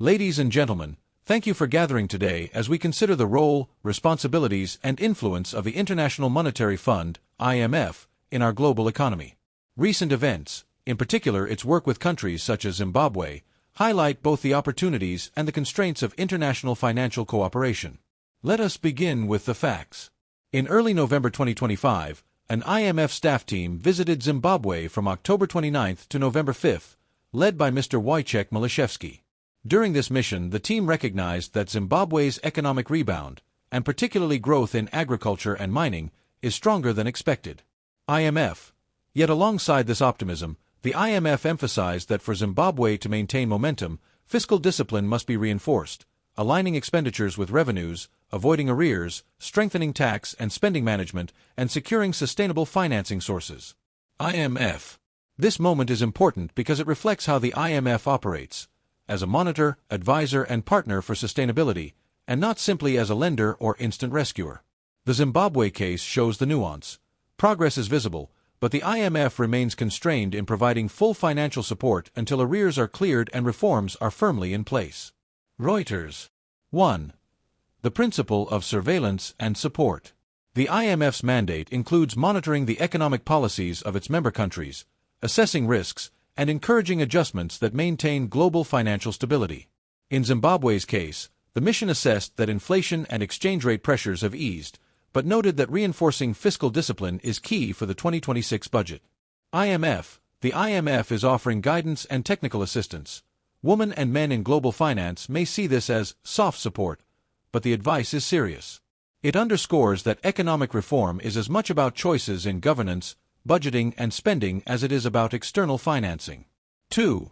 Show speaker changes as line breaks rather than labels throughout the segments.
Ladies and gentlemen, thank you for gathering today as we consider the role, responsibilities, and influence of the International Monetary Fund, IMF, in our global economy. Recent events, in particular its work with countries such as Zimbabwe, highlight both the opportunities and the constraints of international financial cooperation. Let us begin with the facts. In early November 2025, an IMF staff team visited Zimbabwe from October 29 to November 5, led by Mr. Wojciech Malashevsky. During this mission, the team recognized that Zimbabwe's economic rebound, and particularly growth in agriculture and mining, is stronger than expected. IMF. Yet alongside this optimism, the IMF emphasized that for Zimbabwe to maintain momentum, fiscal discipline must be reinforced, aligning expenditures with revenues, avoiding arrears, strengthening tax and spending management, and securing sustainable financing sources. IMF. This moment is important because it reflects how the IMF operates, as a monitor, advisor, and partner for sustainability, and not simply as a lender or instant rescuer. The Zimbabwe case shows the nuance. Progress is visible, but the IMF remains constrained in providing full financial support until arrears are cleared and reforms are firmly in place. Reuters. 1. The principle of surveillance and support. The IMF's mandate includes monitoring the economic policies of its member countries, assessing risks, and encouraging adjustments that maintain global financial stability. In Zimbabwe's case, the mission assessed that inflation and exchange rate pressures have eased, but noted that reinforcing fiscal discipline is key for the 2026 budget. IMF. The IMF is offering guidance and technical assistance. Women and men in global finance may see this as soft support, but the advice is serious. It underscores that economic reform is as much about choices in governance, budgeting, and spending as it is about external financing. 2.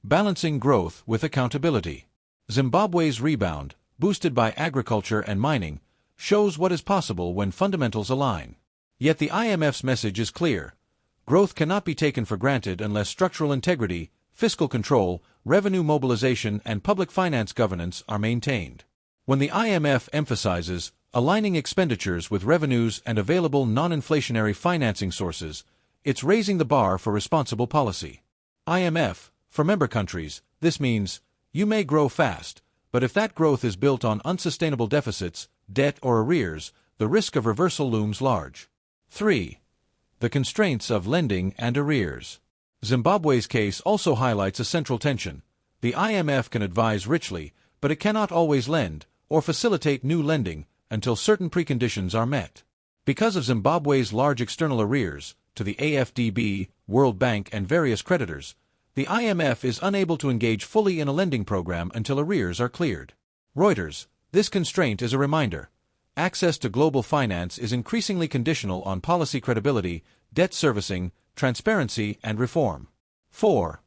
Balancing growth with accountability. Zimbabwe's rebound, boosted by agriculture and mining, shows what is possible when fundamentals align. Yet the IMF's message is clear. Growth cannot be taken for granted unless structural integrity, fiscal control, revenue mobilization, and public finance governance are maintained. When the IMF emphasizes aligning expenditures with revenues and available non-inflationary financing sources, it's raising the bar for responsible policy. IMF. For member countries, this means, you may grow fast, but if that growth is built on unsustainable deficits, debt, or arrears, the risk of reversal looms large. 3. The constraints of lending and arrears. Zimbabwe's case also highlights a central tension. The IMF can advise richly, but it cannot always lend, or facilitate new lending, until certain preconditions are met. Because of Zimbabwe's large external arrears, to the AFDB, World Bank, and various creditors, the IMF is unable to engage fully in a lending program until arrears are cleared. Reuters. This constraint is a reminder. Access to global finance is increasingly conditional on policy credibility, debt servicing, transparency, and reform. 4.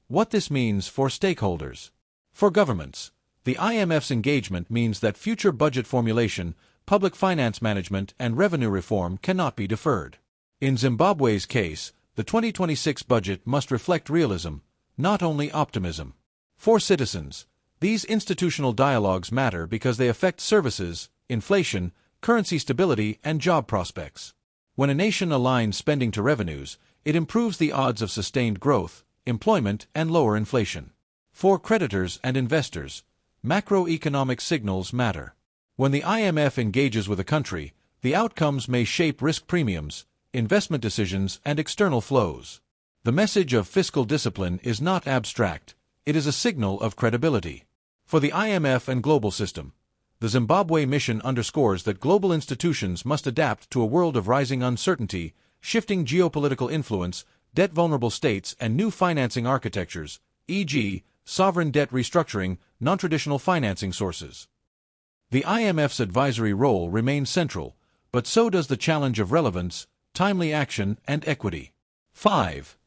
What this means for stakeholders. For governments, the IMF's engagement means that future budget formulation, public finance management, and revenue reform cannot be deferred. In Zimbabwe's case, the 2026 budget must reflect realism, not only optimism. For citizens, these institutional dialogues matter because they affect services, inflation, currency stability, and job prospects. When a nation aligns spending to revenues, it improves the odds of sustained growth, employment, and lower inflation. For creditors and investors, macroeconomic signals matter. When the IMF engages with a country, the outcomes may shape risk premiums, investment decisions, and external flows. The message of fiscal discipline is not abstract, it is a signal of credibility. For the IMF and global system, the Zimbabwe mission underscores that global institutions must adapt to a world of rising uncertainty, shifting geopolitical influence, debt-vulnerable states, and new financing architectures, e.g., sovereign debt restructuring, non-traditional financing sources. The IMF's advisory role remains central, but so does the challenge of relevance, timely action, and equity. 5.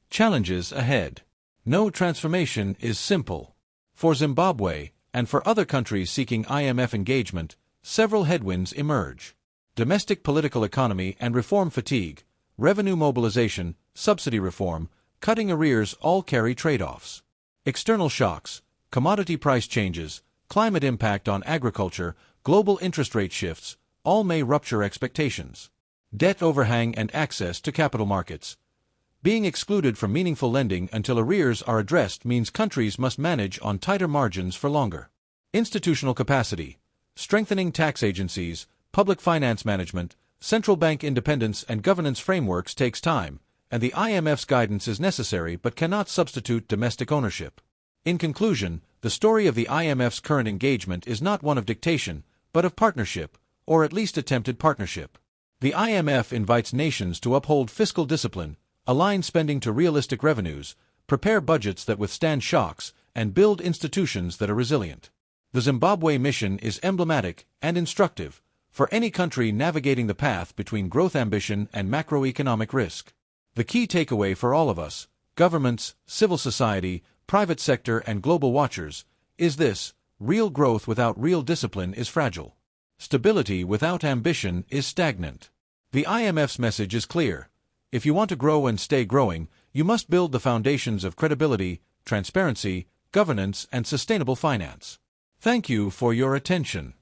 Challenges ahead. No transformation is simple. For Zimbabwe, and for other countries seeking IMF engagement, several headwinds emerge. Domestic political economy and reform fatigue, revenue mobilization, subsidy reform, cutting arrears all carry trade-offs. External shocks, commodity price changes, climate impact on agriculture, global interest rate shifts, all may rupture expectations. Debt overhang and access to capital markets. Being excluded from meaningful lending until arrears are addressed means countries must manage on tighter margins for longer. Institutional capacity, strengthening tax agencies, public finance management, central bank independence and governance frameworks takes time, and the IMF's guidance is necessary but cannot substitute domestic ownership. In conclusion, the story of the IMF's current engagement is not one of dictation, but of partnership, or at least attempted partnership. The IMF invites nations to uphold fiscal discipline, align spending to realistic revenues, prepare budgets that withstand shocks, and build institutions that are resilient. The Zimbabwe mission is emblematic and instructive for any country navigating the path between growth ambition and macroeconomic risk. The key takeaway for all of us, governments, civil society, private sector, and global watchers, is this: real growth without real discipline is fragile. Stability without ambition is stagnant. The IMF's message is clear. If you want to grow and stay growing, you must build the foundations of credibility, transparency, governance, and sustainable finance. Thank you for your attention.